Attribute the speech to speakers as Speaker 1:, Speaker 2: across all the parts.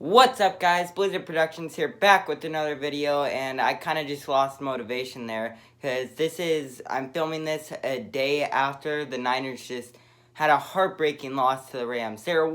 Speaker 1: What's up, guys? Blizzard Productions here, back with another video, and I kind of just lost motivation there, because I'm filming this a day after the Niners just had a heartbreaking loss to the Rams. They were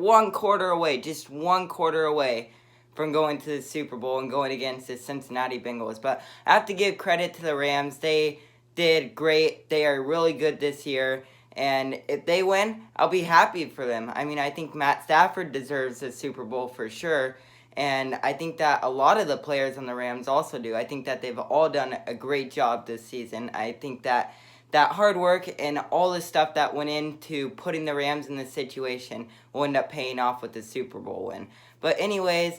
Speaker 1: just one quarter away from going to the Super Bowl and going against the Cincinnati Bengals. But I have to give credit to the Rams. They did great. They are really good this year. And if they win, I'll be happy for them. I mean, I think Matt Stafford deserves a Super Bowl for sure. And I think that a lot of the players on the Rams also do. I think that they've all done a great job this season. I think that hard work and all the stuff that went into putting the Rams in this situation will end up paying off with the Super Bowl win. But anyways,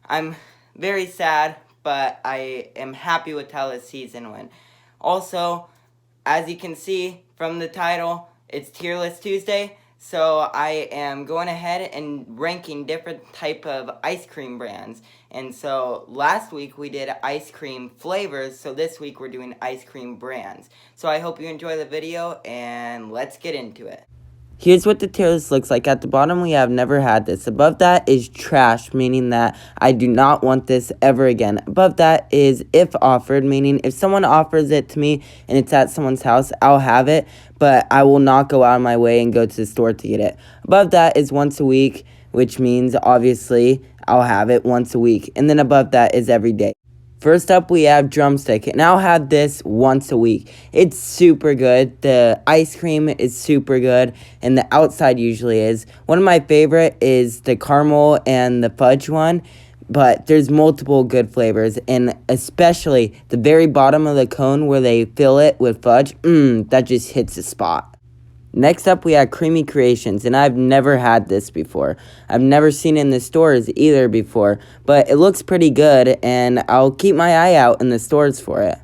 Speaker 1: I'm very sad, but I am happy with how the season went. Also, as you can see from the title, it's Tier List Tuesday, so I am going ahead and ranking different type of ice cream brands. And so last week we did ice cream flavors, so this week we're doing ice cream brands. So I hope you enjoy the video, and let's get into it. Here's what the tier list looks like. At the bottom, we have never had this. Above that is trash, meaning that I do not want this ever again. Above that is if offered, meaning if someone offers it to me and it's at someone's house, I'll have it, but I will not go out of my way and go to the store to get it. Above that is once a week, which means obviously I'll have it once a week. And then above that is every day. First up, we have drumstick, and I'll have this once a week. It's super good. The ice cream is super good, and the outside usually is. One of my favorite is the caramel and the fudge one, but there's multiple good flavors, and especially the very bottom of the cone where they fill it with fudge, that just hits the spot. Next up, we have Creamy Creations, and I've never had this before. I've never seen it in the stores either before, but it looks pretty good, and I'll keep my eye out in the stores for it.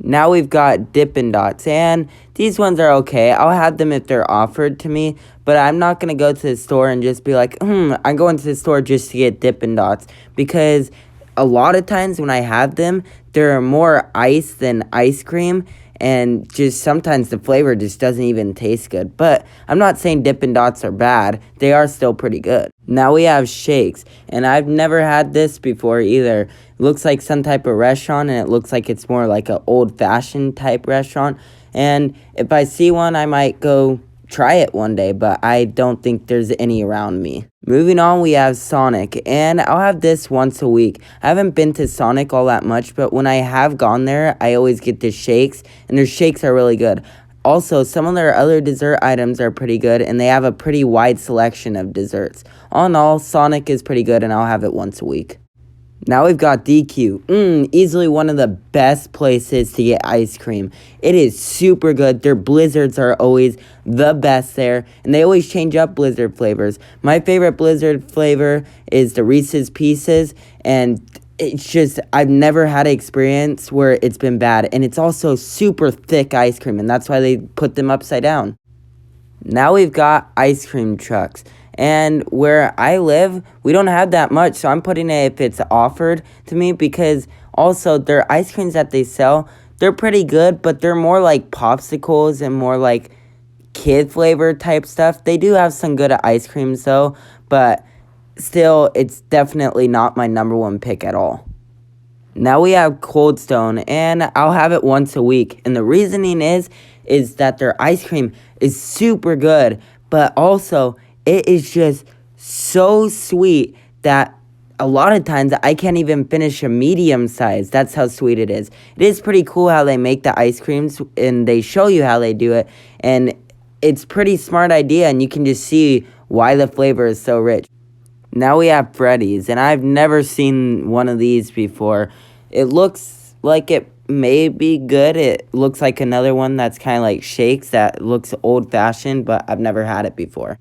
Speaker 1: Now we've got Dippin' Dots, and these ones are okay. I'll have them if they're offered to me, but I'm not going to go to the store and just be like, I'm going to the store just to get Dippin' Dots, because a lot of times when I have them, there are more ice than ice cream, and just sometimes the flavor just doesn't even taste good. But I'm not saying Dippin' Dots are bad. They are still pretty good. Now we have shakes, and I've never had this before either. It looks like some type of restaurant, and it looks like it's more like an old-fashioned type restaurant. And if I see one, I might go try it one day, but I don't think there's any around me. Moving on, we have Sonic, and I'll have this once a week. I haven't been to Sonic all that much, but when I have gone there, I always get the shakes, and their shakes are really good. Also, some of their other dessert items are pretty good, and they have a pretty wide selection of desserts. All in all, Sonic is pretty good, and I'll have it once a week. Now we've got DQ. Easily one of the best places to get ice cream. It is super good. Their blizzards are always the best there, and they always change up blizzard flavors. My favorite blizzard flavor is the Reese's Pieces, and it's just, I've never had an experience where it's been bad, and it's also super thick ice cream, and that's why they put them upside down. Now we've got ice cream trucks. And where I live, we don't have that much, so I'm putting it if it's offered to me, because also their ice creams that they sell, they're pretty good, but they're more like popsicles and more like kid flavor type stuff. They do have some good ice creams though, but still, it's definitely not my number one pick at all. Now we have Cold Stone, and I'll have it once a week. And the reasoning is that their ice cream is super good, but also it is just so sweet that a lot of times I can't even finish a medium size. That's how sweet it is. It is pretty cool how they make the ice creams, and they show you how they do it. And it's pretty smart idea, and you can just see why the flavor is so rich. Now we have Freddy's, and I've never seen one of these before. It looks like it may be good. It looks like another one that's kind of like shakes that looks old-fashioned, but I've never had it before.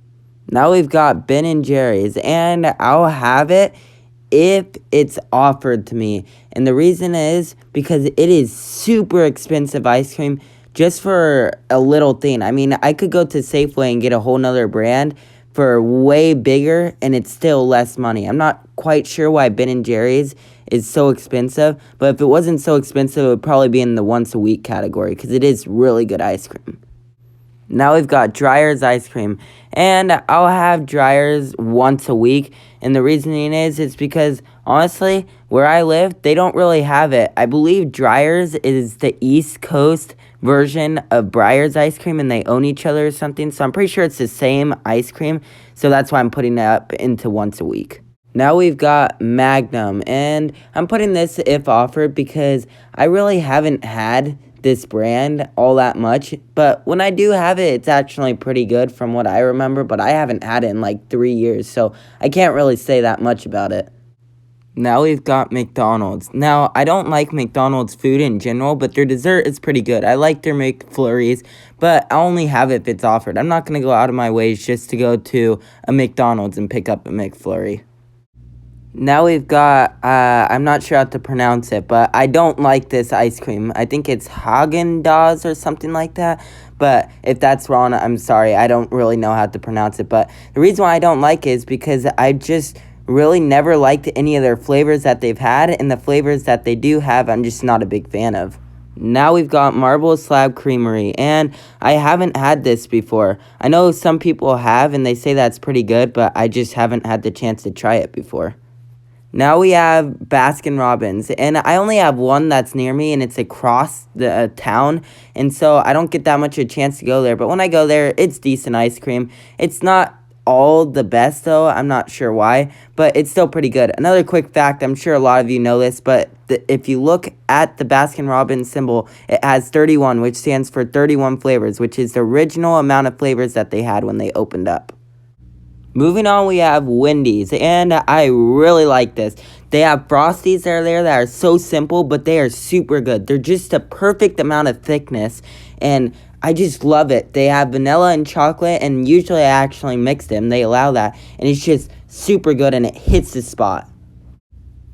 Speaker 1: Now we've got Ben & Jerry's, and I'll have it if it's offered to me. And the reason is because it is super expensive ice cream just for a little thing. I mean, I could go to Safeway and get a whole nother brand for way bigger, and it's still less money. I'm not quite sure why Ben & Jerry's is so expensive, but if it wasn't so expensive, it would probably be in the once a week category, because it is really good ice cream. Now we've got Briar's ice cream, and I'll have Briar's once a week, and the reasoning is because, honestly, where I live, they don't really have it. I believe Briar's is the East Coast version of Briar's ice cream, and they own each other or something, so I'm pretty sure it's the same ice cream, so that's why I'm putting it up into once a week. Now we've got Magnum, and I'm putting this if offered because I really haven't had this brand all that much, but when I do have it, it's actually pretty good from what I remember, but I haven't had it in like 3 years, so I can't really say that much about it. Now we've got McDonald's. Now, I don't like McDonald's food in general, but their dessert is pretty good. I like their McFlurries, but I only have it if it's offered. I'm not going to go out of my way just to go to a McDonald's and pick up a McFlurry. Now we've got, I'm not sure how to pronounce it, but I don't like this ice cream. I think it's Haagen-Dazs or something like that. But if that's wrong, I'm sorry. I don't really know how to pronounce it. But the reason why I don't like it is because I just really never liked any of their flavors that they've had. And the flavors that they do have, I'm just not a big fan of. Now we've got Slab Creamery, and I haven't had this before. I know some people have, and they say that's pretty good, but I just haven't had the chance to try it before. Now we have Baskin Robbins, and I only have one that's near me, and it's across the town, and so I don't get that much of a chance to go there, but when I go there, it's decent ice cream. It's not all the best, though. I'm not sure why, but it's still pretty good. Another quick fact, I'm sure a lot of you know this, but if you look at the Baskin Robbins symbol, it has 31, which stands for 31 flavors, which is the original amount of flavors that they had when they opened up. Moving on, we have Wendy'S, and I really like this. They have Frosties that are there that are so simple, but they are super good. They're just a perfect amount of thickness, and I just love it. They have vanilla and chocolate, and usually I actually mix them. They allow that, and it's just super good, and it hits the spot.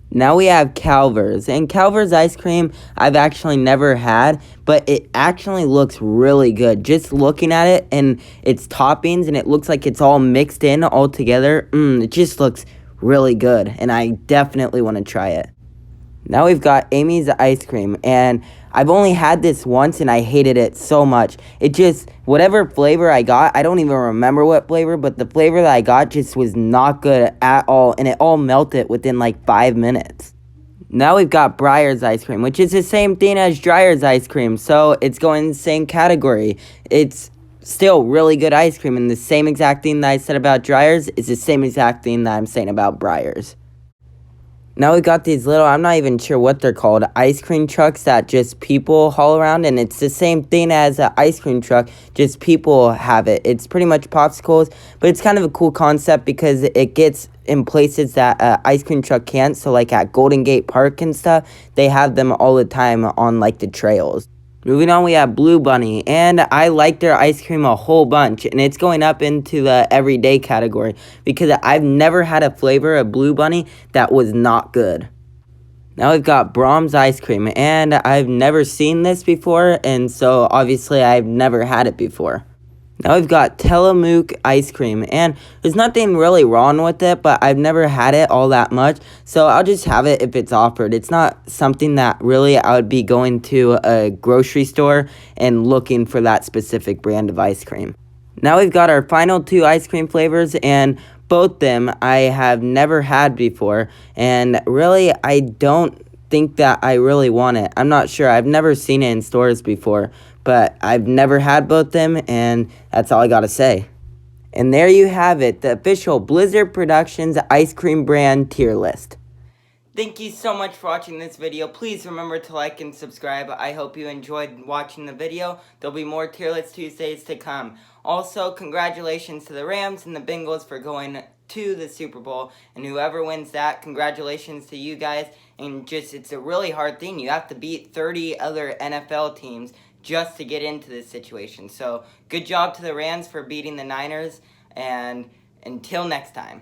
Speaker 1: Now we have Calvers, and Calvers ice cream I've actually never had, but it actually looks really good. Just looking at it and its toppings, and it looks like it's all mixed in all together. It just looks really good, and I definitely want to try it. Now we've got Amy's ice cream, and I've only had this once, and I hated it so much. It just, whatever flavor I got, I don't even remember what flavor, but the flavor that I got just was not good at all, and it all melted within like 5 minutes. Now we've got Briar's ice cream, which is the same thing as Briar's ice cream, so it's going in the same category. It's still really good ice cream, and the same exact thing that I said about Briar's is the same exact thing that I'm saying about Briar's. Now we got these little, I'm not even sure what they're called, ice cream trucks that just people haul around, and it's the same thing as an ice cream truck, just people have it. It's pretty much popsicles, but it's kind of a cool concept because it gets in places that an ice cream truck can't, so like at Golden Gate Park and stuff, they have them all the time on like the trails. Moving on, we have Blue Bunny, and I like their ice cream a whole bunch, and it's going up into the everyday category because I've never had a flavor of Blue Bunny that was not good. Now we've got Brahms ice cream, and I've never seen this before, and so obviously I've never had it before. Now we've got Telemook Ice Cream, and there's nothing really wrong with it, but I've never had it all that much, so I'll just have it if it's offered. It's not something that really I would be going to a grocery store and looking for that specific brand of ice cream. Now we've got our final 2 ice cream flavors, and both them I have never had before, and really I don't think that I really want it. I'm not sure. I've never seen it in stores before, but I've never had both them, and that's all I gotta say. And there you have it, the official Blizzard Productions ice cream brand tier list. Thank you so much for watching this video. Please remember to like and subscribe. I hope you enjoyed watching the video. There'll be more Tier List Tuesdays to come. Also, congratulations to the Rams and the Bengals for going to the Super Bowl. And whoever wins that, congratulations to you guys. And just, it's a really hard thing. You have to beat 30 other NFL teams just to get into this situation. So, good job to the Rams for beating the Niners. And until next time.